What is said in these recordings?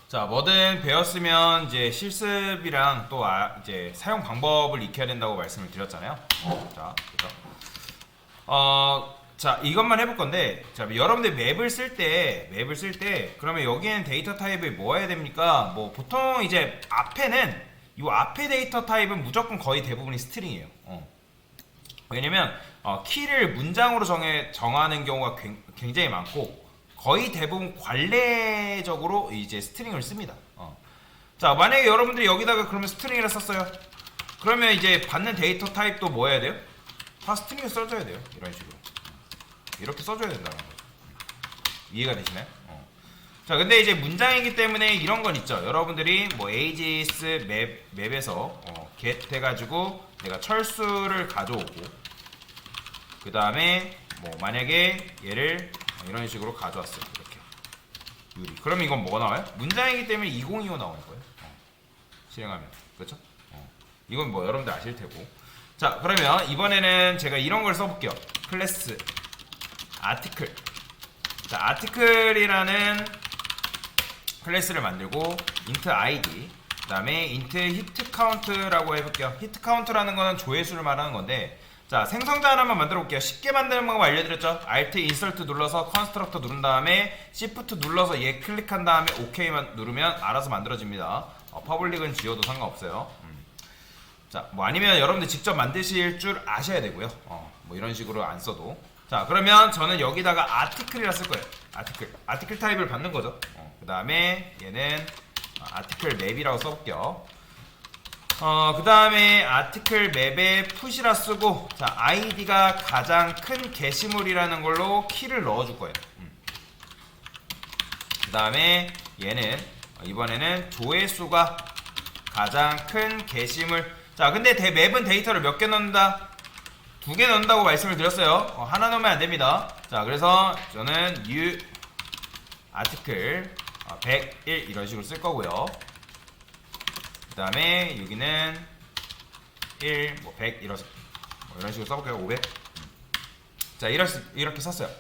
자, 뭐든 배웠으면 이제 실습이랑 또 이제 사용 방법을 익혀야 된다고 말씀을 드렸잖아요. 자, 그죠? 자, 이것만 해볼 건데, 자, 여러분들 맵을 쓸 때, 그러면 여기에는 데이터 타입이 뭐 해야 됩니까? 뭐, 보통 이제 이 앞에 데이터 타입은 무조건 거의 대부분이 스트링이에요. 왜냐면, 키를 문장으로 정하는 경우가 굉장히 많고, 거의 대부분 관례적으로 이제 스트링을 씁니다. 자, 만약에 여러분들이 여기다가 그러면 스트링이라 썼어요. 그러면 이제 받는 데이터 타입도 뭐 해야 돼요? 다 스트링을 써줘야 돼요. 이런 식으로. 이렇게 써줘야 된다는 거죠. 이해가 되시나요? 자, 근데 이제 문장이기 때문에 이런 건 있죠. 여러분들이 뭐 ages 맵에서 get 해가지고 내가 철수를 가져오고, 그 다음에 뭐 만약에 얘를 이런 식으로 가져왔어요. 이렇게 유리. 그럼 이건 뭐가 나와요? 문장이기 때문에 2025 나오는 거예요. 실행하면. 그렇죠? 이건 뭐 여러분들 아실 테고. 자, 그러면 이번에는 제가 이런 걸 써볼게요. 클래스 아티클. 자, 아티클이라는 클래스를 만들고 int id, 그 다음에 int hit count라고 해볼게요. hit count라는 거는 조회수를 말하는 건데, 자, 생성자 하나만 만들어 볼게요. 쉽게 만드는 방법 알려드렸죠? Alt Insert 눌러서 컨스트럭터 누른 다음에 Shift 눌러서 얘 클릭한 다음에 OK만 누르면 알아서 만들어집니다. 퍼블릭은 지워도 상관없어요. 자, 뭐 아니면 여러분들 직접 만드실 줄 아셔야 되고요. 뭐 이런 식으로 안 써도. 자, 그러면 저는 여기다가 아티클이라 쓸 거예요. 아티클 타입을 받는 거죠. 그 다음에 얘는 아티클 맵이라고 써볼게요. 그 다음에 아티클 맵에 푸시라 쓰고, 자, id가 가장 큰 게시물이라는 걸로 키를 넣어줄 거예요. 그 다음에 얘는 이번에는 조회수가 가장 큰 게시물. 자, 근데 맵은 데이터를 몇 개 넣는다? 2개 넣는다고 말씀을 드렸어요. 하나 넣으면 안 됩니다. 자, 그래서 저는 new 아티클 101 이런 식으로 쓸 거고요. 그 다음에 여기는 1, 뭐 100 이런 식으로 써볼게요. 500. 자, 이렇게 썼어요.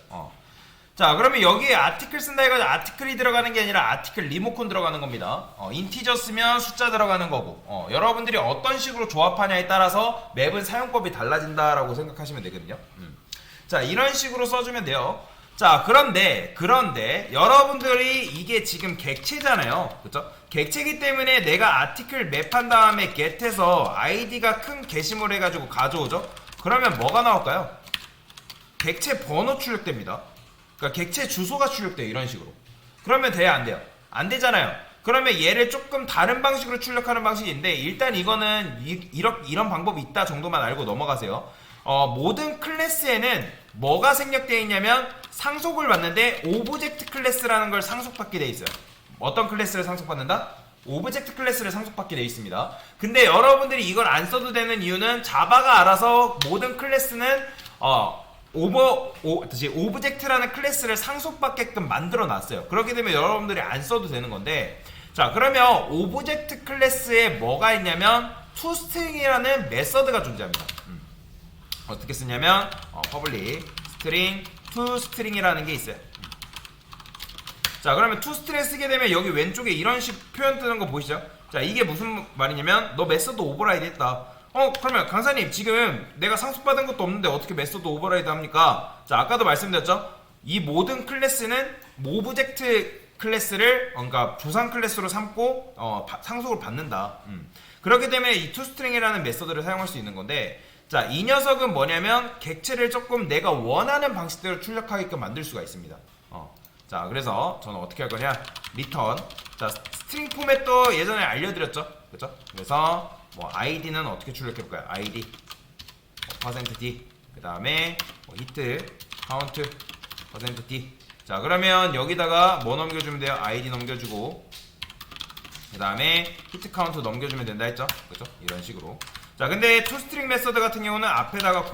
자, 그러면 여기에 아티클 쓴다 해가지고 아티클이 들어가는 게 아니라 아티클 리모컨 들어가는 겁니다. 인티저 쓰면 숫자 들어가는 거고, 여러분들이 어떤 식으로 조합하냐에 따라서 맵은 사용법이 달라진다라고 생각하시면 되거든요. 자, 이런 식으로 써주면 돼요. 자, 그런데 여러분들이 이게 지금 객체잖아요. 그쵸? 객체이기 때문에 내가 아티클 맵한 다음에 get해서 id가 큰 게시물 해가지고 가져오죠? 그러면 뭐가 나올까요? 객체 번호 출력됩니다. 그러니까 객체 주소가 출력돼요. 이런 식으로. 그러면 돼요? 안 돼요? 안 되잖아요. 그러면 얘를 조금 다른 방식으로 출력하는 방식인데, 일단 이거는 이런 방법이 있다 정도만 알고 넘어가세요. 모든 클래스에는 뭐가 생략되어 있냐면 상속을 받는데 오브젝트 클래스라는 걸 상속받게 되어 있어요. 어떤 클래스를 상속받는다? 오브젝트 클래스를 상속받게 되어 있습니다. 근데 여러분들이 이걸 안 써도 되는 이유는 자바가 알아서 모든 클래스는 오브젝트라는 클래스를 상속받게끔 만들어 놨어요. 그렇기 때문에 여러분들이 안 써도 되는 건데, 자, 그러면 오브젝트 클래스에 뭐가 있냐면 toString이라는 메서드가 존재합니다. 어떻게 쓰냐면 public string toString이라는 게 있어요. 자, 그러면 toString 쓰게 되면 여기 왼쪽에 이런 식 표현 뜨는 거 보이시죠? 자, 이게 무슨 말이냐면 너 메서드 오버라이드 했다. 그러면 강사님 지금 내가 상속받은 것도 없는데 어떻게 메서드 오버라이드 합니까? 자, 아까도 말씀드렸죠? 이 모든 클래스는 오브젝트 클래스를 그러니까 조상 클래스로 삼고 상속을 받는다. 그렇기 때문에 이 toString이라는 메서드를 사용할 수 있는 건데, 자, 이 녀석은 뭐냐면 객체를 조금 내가 원하는 방식대로 출력하게끔 만들 수가 있습니다. 자, 그래서 저는 어떻게 할 거냐? return. 자, 스트링 포맷도 예전에 알려드렸죠? 그렇죠? 그래서 뭐 id는 어떻게 출력해 볼까요? id %d, 그 다음에 뭐 hit count %d. 자, 그러면 여기다가 뭐 넘겨주면 돼요? id 넘겨주고, 그 다음에 hit count 넘겨주면 된다 했죠? 그렇죠? 이런 식으로. 자, 근데 toString 메서드 같은 경우는 앞에다가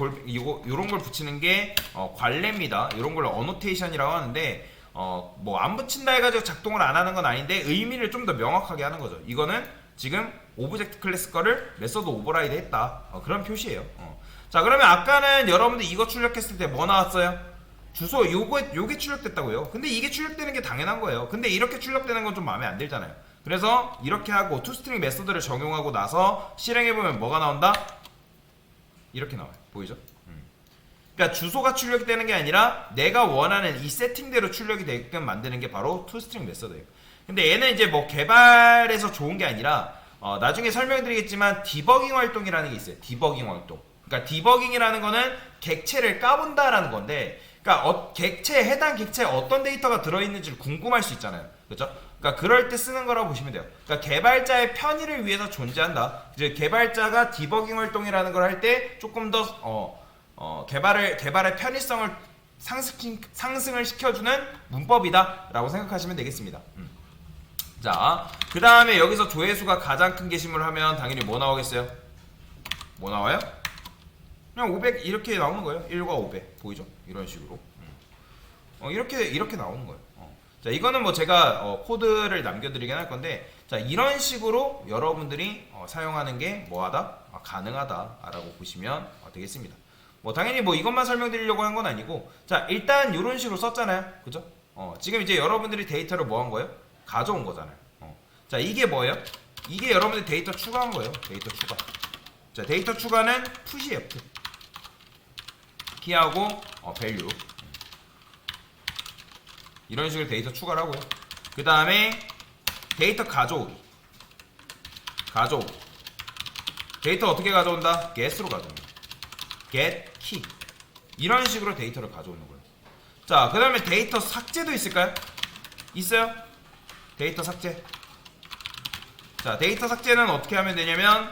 요런 걸 붙이는 게 관례입니다. 요런 걸 어노테이션이라고 하는데, 뭐 안 붙인다 해가지고 작동을 안 하는 건 아닌데 의미를 좀 더 명확하게 하는 거죠. 이거는 지금 오브젝트 클래스 거를 메서드 오버라이드 했다. 그런 표시예요. 자, 그러면 아까는 여러분들 이거 출력했을 때 뭐 나왔어요? 주소 요게 출력됐다고요. 근데 이게 출력되는 게 당연한 거예요. 근데 이렇게 출력되는 건 좀 마음에 안 들잖아요. 그래서 이렇게 하고 toString 메소드를 적용하고 나서 실행해보면 뭐가 나온다? 이렇게 나와요. 보이죠? 그러니까 주소가 출력이 되는 게 아니라 내가 원하는 이 세팅대로 출력이 되게끔 만드는 게 바로 toString 메소드예요. 근데 얘는 이제 뭐 개발에서 좋은 게 아니라 나중에 설명드리겠지만 디버깅 활동이라는 게 있어요. 디버깅 활동. 그러니까 디버깅이라는 거는 객체를 까본다라는 건데, 그러니까 해당 객체에 어떤 데이터가 들어있는지를 궁금할 수 있잖아요. 그렇죠? 그러니까 그럴 때 쓰는 거라고 보시면 돼요. 그러니까 개발자의 편의를 위해서 존재한다. 이제 개발자가 디버깅 활동이라는 걸 할 때 조금 더 개발의 편의성을 상승을 시켜주는 문법이다라고 생각하시면 되겠습니다. 자, 그 다음에 여기서 조회수가 가장 큰 게시물을 하면 당연히 뭐 나오겠어요? 뭐 나와요? 그냥 500 이렇게 나오는 거예요. 1과 500 보이죠? 이런 식으로 이렇게 나오는 거예요. 자, 이거는 뭐 제가 코드를 남겨드리긴 할 건데, 자, 이런 식으로 여러분들이 사용하는 게 뭐하다? 가능하다라고 보시면 되겠습니다. 뭐 당연히 뭐 이것만 설명드리려고 한 건 아니고, 자, 일단 이런 식으로 썼잖아요. 그죠? 지금 이제 여러분들이 데이터를 뭐 한 거예요? 가져온 거잖아요. 자, 이게 뭐예요? 이게 여러분들 데이터 추가한 거예요. 데이터 추가. 자, 데이터 추가는 푸시예요. 키하고 value. 이런 식으로 데이터 추가를 하고요. 그 다음에 데이터 가져오기. 데이터 어떻게 가져온다? get으로 가져옵니다. get key. 이런 식으로 데이터를 가져오는 거예요. 자, 그 다음에 데이터 삭제도 있을까요? 있어요? 데이터 삭제. 자, 데이터 삭제는 어떻게 하면 되냐면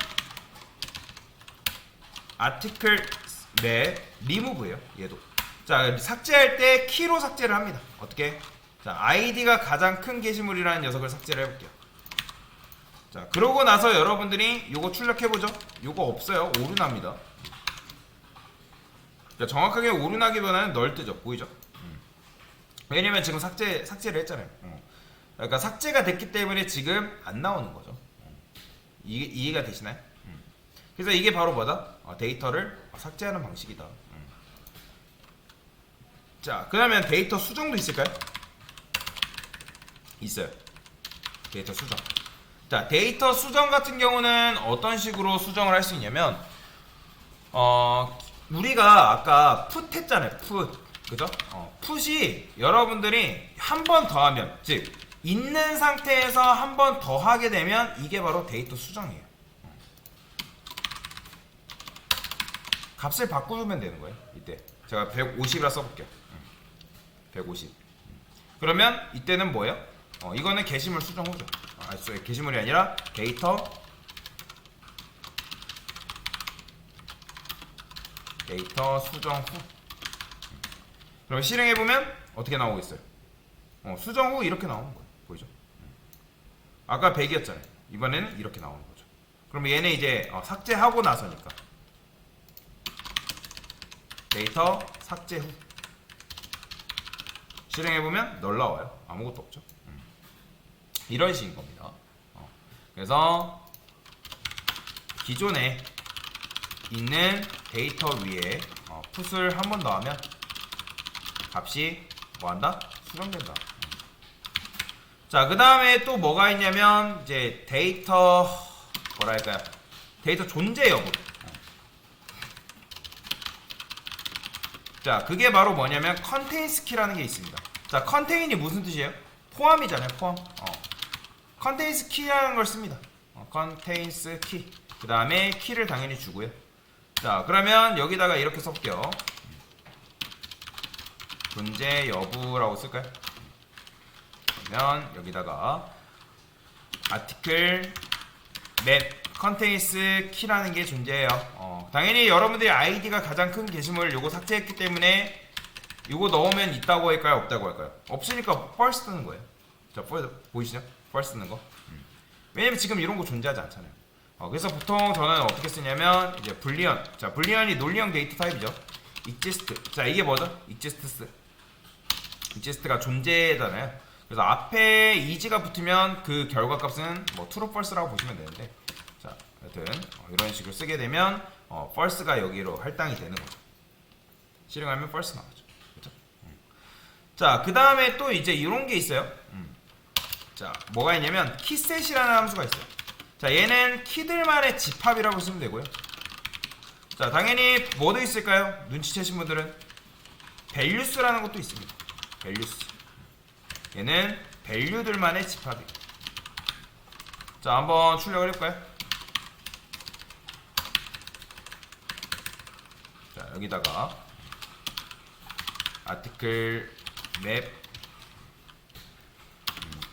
article remove예요. 얘도. 자, 삭제할 때 키로 삭제를 합니다. 어떻게? 자, id가 가장 큰 게시물이라는 녀석을 삭제를 해볼게요. 자, 그러고 나서 여러분들이 요거 출력해보죠. 요거 없어요. 오류납니다. 자, 정확하게 오류나기보다는 널 뜨죠. 보이죠? 왜냐면 지금 삭제를 했잖아요. 그러니까 삭제가 됐기 때문에 지금 안 나오는 거죠. 이해가 되시나요? 그래서 이게 바로 뭐다? 데이터를 삭제하는 방식이다. 자, 그러면 데이터 수정도 있을까요? 있어요. 데이터 수정. 자, 데이터 수정 같은 경우는 어떤 식으로 수정을 할 수 있냐면, 우리가 아까 put 했잖아요. put. 그죠? put이 여러분들이 한 번 더 하면, 즉 있는 상태에서 한 번 더 하게 되면 이게 바로 데이터 수정이에요. 값을 바꾸면 되는 거예요. 이때 제가 150이라 써볼게요. 150. 그러면 이때는 뭐예요? 이거는 게시물 수정 후죠. 게시물이 아니라 데이터 수정 후. 그럼 실행해보면 어떻게 나오고 있어요? 수정 후 이렇게 나오는 거예요. 보이죠? 아까 100이었잖아요. 이번에는 이렇게 나오는 거죠. 그럼 얘는 이제 삭제하고 나서니까 데이터 삭제 후. 실행해보면 널 나와요. 아무것도 없죠. 이런 식인 겁니다. 그래서 기존에 있는 데이터 위에 풋을 한 번 더 하면 값이 뭐한다? 수정된다. 자, 그 다음에 또 뭐가 있냐면 이제 데이터 뭐랄까요? 데이터 존재 여부. 자, 그게 바로 뭐냐면 contains key라는 게 있습니다. 자, contain이 무슨 뜻이에요? 포함이잖아요. 포함. contains key라는 걸 씁니다. contains key. 그 다음에 키를 당연히 주고요. 자, 그러면 여기다가 이렇게 써볼게요. 존재 여부라고 쓸까요? 그러면 여기다가 article map contains key라는 게 존재해요. 당연히 여러분들이 id가 가장 큰 게시물 요거 삭제했기 때문에 요거 넣으면 있다고 할까요? 없다고 할까요? 없으니까 false 뜨는 거예요. 자, 보이시죠? false 뜨는 거. 왜냐면 지금 이런 거 존재하지 않잖아요. 그래서 보통 저는 어떻게 쓰냐면 이제 불리언. 자, 불리언이 논리형 데이터 타입이죠. exist. 자, 이게 뭐죠? exist가 존재잖아요. 그래서 앞에 is가 붙으면 그 결과값은 뭐 true, false라고 보시면 되는데, 자, 여튼 이런 식으로 쓰게 되면 false가 여기로 할당이 되는 거죠. 실행하면 false 나오죠. 그렇죠? 자, 그 다음에 또 이제 이런 게 있어요. 자, 뭐가 있냐면 키셋이라는 함수가 있어요. 자, 얘는 키들만의 집합이라고 쓰면 되고요. 자, 당연히 뭐도 있을까요? 눈치채신 분들은 밸류스라는 것도 있습니다. 밸류스. 얘는 밸류들만의 집합이에요. 자, 한번 출력을 해볼까요? 자, 여기다가 아티클 맵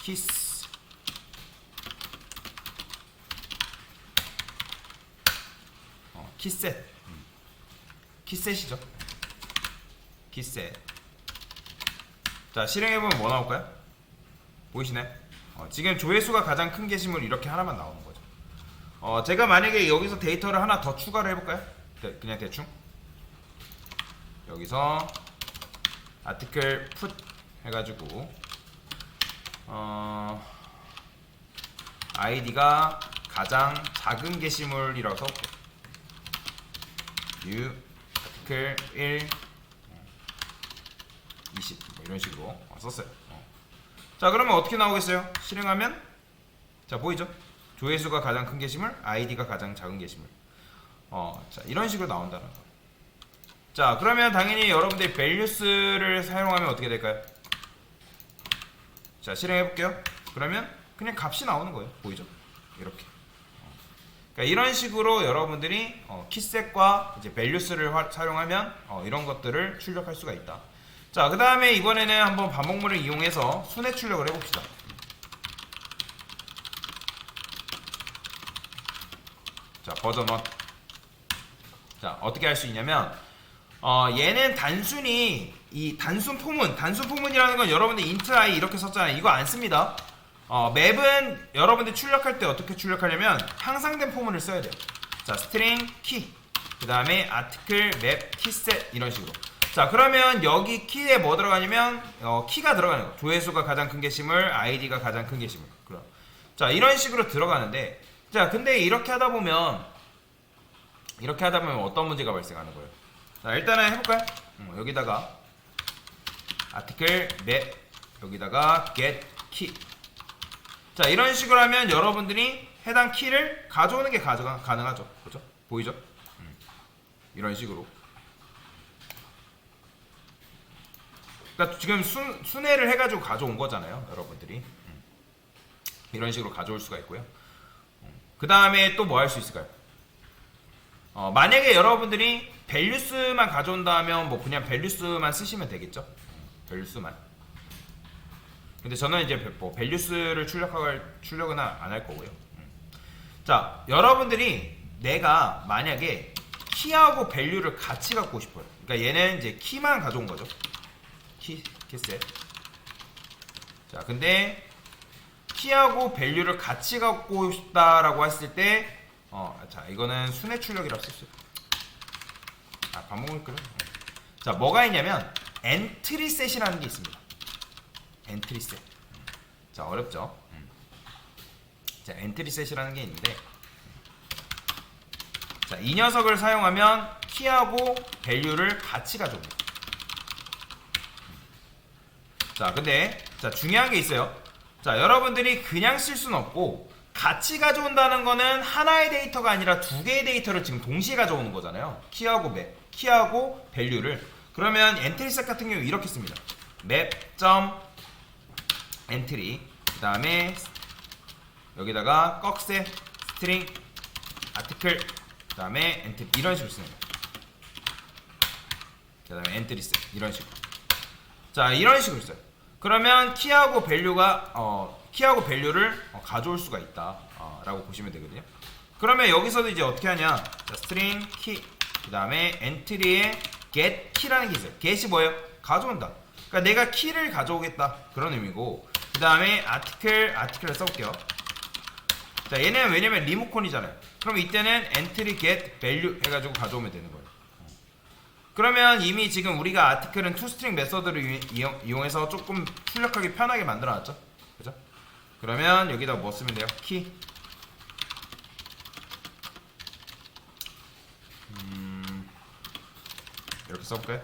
키스 키셋 키셋이죠. 키셋. 자, 실행해보면 뭐 나올까요? 보이시나요? 지금 조회수가 가장 큰 게시물 이렇게 하나만 나오는 거죠. 제가 만약에 여기서 데이터를 하나 더 추가를 해볼까요? 그냥 대충 여기서 아티클 풋 해가지고 아이디가 가장 작은 게시물이라고 써볼게요. new 아티클 1 20 뭐 이런 식으로 썼어요. 자, 그러면 어떻게 나오겠어요? 실행하면 자, 보이죠? 조회수가 가장 큰 게시물, 아이디가 가장 작은 게시물. 자, 이런 식으로 나온다는 거. 자, 그러면 당연히 여러분들이 밸류스를 사용하면 어떻게 될까요? 자, 실행해 볼게요. 그러면 그냥 값이 나오는 거예요. 보이죠? 이렇게. 그러니까 이런 식으로 여러분들이 키셋과 이제 밸류스를 사용하면 이런 것들을 출력할 수가 있다. 자, 그 다음에 이번에는 한번 반복문을 이용해서 순회 출력을 해봅시다. 자, 버전 1. 자, 어떻게 할 수 있냐면 얘는 단순히 이 단순 포문이라는 건 여러분들 int i 이렇게 썼잖아요. 이거 안 씁니다. 맵은 여러분들 출력할 때 어떻게 출력하냐면 향상된 포문을 써야 돼요. 자, 스트링 키, 그 다음에 아티클 맵 키셋 이런 식으로. 자, 그러면 여기 키에 뭐 들어가냐면 키가 들어가는 거. 조회수가 가장 큰 게시물, 아이디가 가장 큰 게시물. 그럼 자, 이런 식으로 들어가는데, 자, 근데 이렇게 하다 보면 어떤 문제가 발생하는 거예요? 자, 일단은 해볼까요? 여기다가 아티클 맵, 여기다가 get key. 자, 이런 식으로 하면 여러분들이 해당 키를 가져오는 게 가능하죠. 그죠? 보이죠? 이런 식으로. 그러니까 지금 순회를 해가지고 가져온 거잖아요, 여러분들이. 이런 식으로 가져올 수가 있고요. 그 다음에 또 뭐 할 수 있을까요? 만약에 여러분들이 밸류스만 가져온다면 뭐 그냥 밸류스만 쓰시면 되겠죠. 밸류스만. 근데 저는 이제 뭐 밸류스를 출력은 안 할 거고요. 자, 여러분들이 내가 만약에 키하고 밸류를 같이 갖고 싶어요. 그러니까 얘는 이제 키만 가져온 거죠. 키셋. 자, 근데 키하고 밸류를 같이 갖고 싶다라고 했을 때 자, 이거는 순회 출력이라고 쓸 수 있어요. 반복을 끄면. 자, 뭐가 있냐면 엔트리셋이라는 게 있습니다. 엔트리셋. 자, 어렵죠? 자, 엔트리셋이라는 게 있는데, 자, 이 녀석을 사용하면 키하고 밸류를 같이 가져옵니다. 자, 근데 자, 중요한 게 있어요. 자, 여러분들이 그냥 쓸 수는 없고 같이 가져온다는 거는 하나의 데이터가 아니라 두 개의 데이터를 지금 동시에 가져오는 거잖아요. 키하고 밸류를. 그러면 엔트리셋 같은 경우 이렇게 씁니다. map.entry 그 다음에 여기다가 꺽쇠 스트링 아티클 그 다음에 엔트리 이런 식으로 쓰는 거예요. 그 다음에 엔트리셋 이런 식으로. 자, 이런 식으로 써요. 그러면 키하고 밸류를 가져올 수가 있다 라고 보시면 되거든요. 그러면 여기서도 이제 어떻게 하냐. 자, 스트링 키 그 다음에 엔트리에 get key라는 게 있어요. get이 뭐예요? 가져온다. 그러니까 내가 키를 가져오겠다 그런 의미고, 그 다음에 아티클을 써볼게요. 자, 얘는 왜냐면 리모컨이잖아요. 그럼 이때는 entry get value 해가지고 가져오면 되는 거예요. 그러면 이미 지금 우리가 아티클은 toString 메서드를 이용해서 조금 출력하기 편하게 만들어놨죠. 그죠? 그러면 여기다 뭐 쓰면 돼요? 키. 이렇게 써볼까요?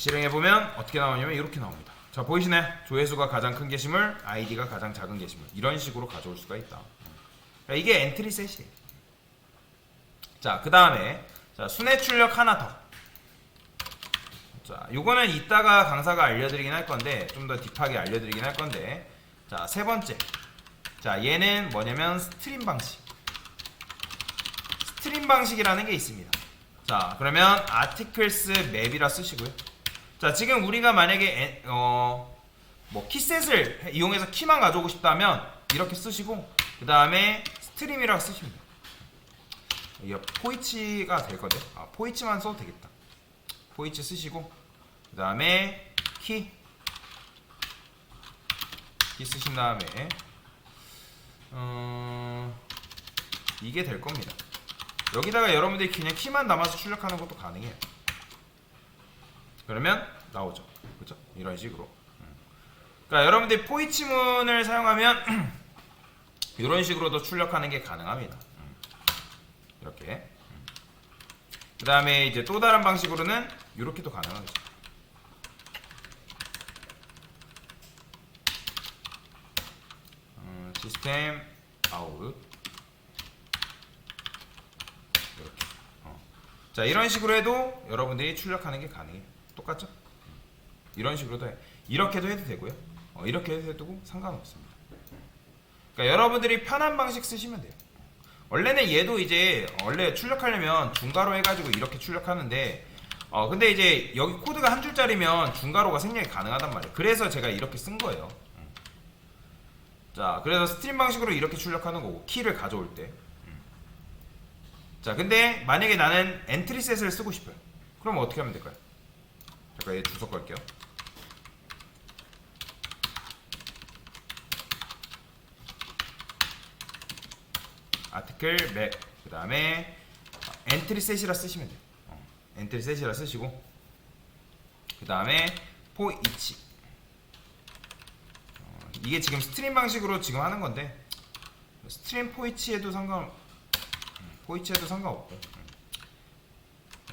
실행해보면 어떻게 나오냐면 이렇게 나옵니다. 자, 보이시나요? 조회수가 가장 큰 게시물, 아이디가 가장 작은 게시물. 이런 식으로 가져올 수가 있다. 그러니까 이게 엔트리 셋이에요. 자, 그 다음에 순회 출력 하나 더. 자, 요거는 이따가 강사가 알려드리긴 할 건데, 좀 더 딥하게 알려드리긴 할 건데, 자, 세 번째. 자, 얘는 뭐냐면 스트림 방식. 스트림 방식이라는 게 있습니다. 자, 그러면 articles map이라 쓰시고요. 자, 지금 우리가 만약에 뭐 키셋을 이용해서 키만 가져오고 싶다면 이렇게 쓰시고, 그 다음에 스트림이라고 쓰십니다. 이게 포이치가 될 건데, 포이치만 써도 되겠다. 포이치 쓰시고, 그 다음에 키 쓰신 다음에 이게 될 겁니다. 여기다가 여러분들이 그냥 키만 담아서 출력하는 것도 가능해요. 그러면 나오죠. 그죠? 이런 식으로. 그러니까 여러분들이 포이치문을 사용하면 이런 식으로도 출력하는 게 가능합니다. 이렇게. 그 다음에 이제 또 다른 방식으로는 이렇게도 가능하죠. 시스템 아웃 이렇게. 자, 이런 식으로 해도 여러분들이 출력하는 게 가능해요. 똑같죠? 이런 식으로도 해. 이렇게도 해도 되고요. 이렇게 해도 되고 상관없습니다. 그러니까 여러분들이 편한 방식 쓰시면 돼요. 원래는 얘도 이제 원래 출력하려면 중괄호 해가지고 이렇게 출력하는데 근데 이제 여기 코드가 한 줄짜리면 중괄호가 생략이 가능하단 말이에요. 그래서 제가 이렇게 쓴 거예요. 자, 그래서 스트림 방식으로 이렇게 출력하는 거고, 키를 가져올 때. 자, 근데 만약에 나는 엔트리 셋을 쓰고 싶어요. 그럼 어떻게 하면 될까요? 잠깐 얘 주석 걸게요. 아티클 맵, 그 다음에 엔트리 셋이라 쓰시면 돼요. 엔트리 셋이라 쓰시고, 그 다음에 포이치. 이게 지금 스트림 방식으로 지금 하는 건데, 스트림 포이치에도 포이치에도 상관없고,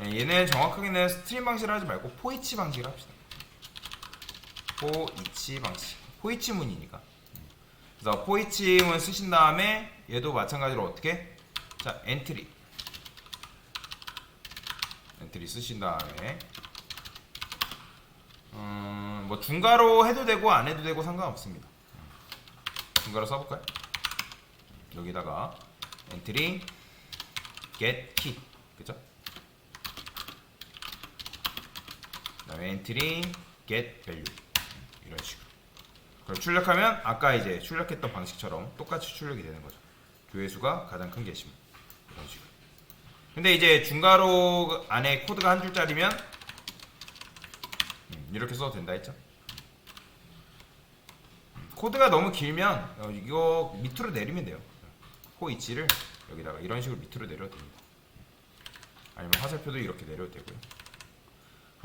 얘는 정확하게는 스트림 방식을 하지 말고 포이치 방식을 합시다. 포이치 방식. 포이치 문이니까. 그래서 포이치 문 쓰신 다음에 얘도 마찬가지로 어떻게? 자, 엔트리 쓰신 다음에 뭐 중괄호 해도 되고 안 해도 되고 상관없습니다. 중괄호 써볼까요? 여기다가 엔트리 get key, 그죠? 그 다음에 엔트리 get value, 이런 식으로. 그럼 출력하면 아까 이제 출력했던 방식처럼 똑같이 출력이 되는 거죠. 조회수가 가장 큰 게시물, 이런 식으로. 근데 이제 중괄호 안에 코드가 한 줄짜리면 이렇게 써도 된다 했죠. 코드가 너무 길면 이거 밑으로 내리면 돼요. 포이치를 여기다가 이런 식으로 밑으로 내려도 됩니다. 아니면 화살표도 이렇게 내려도 되고요.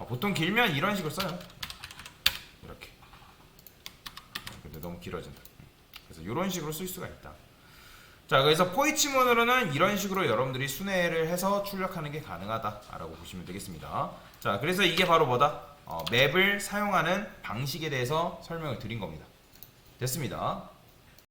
보통 길면 이런 식으로 써요. 이렇게. 근데 너무 길어진다. 그래서 이런 식으로 쓸 수가 있다. 자, 그래서 포이치문으로는 이런 식으로 여러분들이 순회를 해서 출력하는 게 가능하다라고 보시면 되겠습니다. 자, 그래서 이게 바로 뭐다? 맵을 사용하는 방식에 대해서 설명을 드린 겁니다. 됐습니다.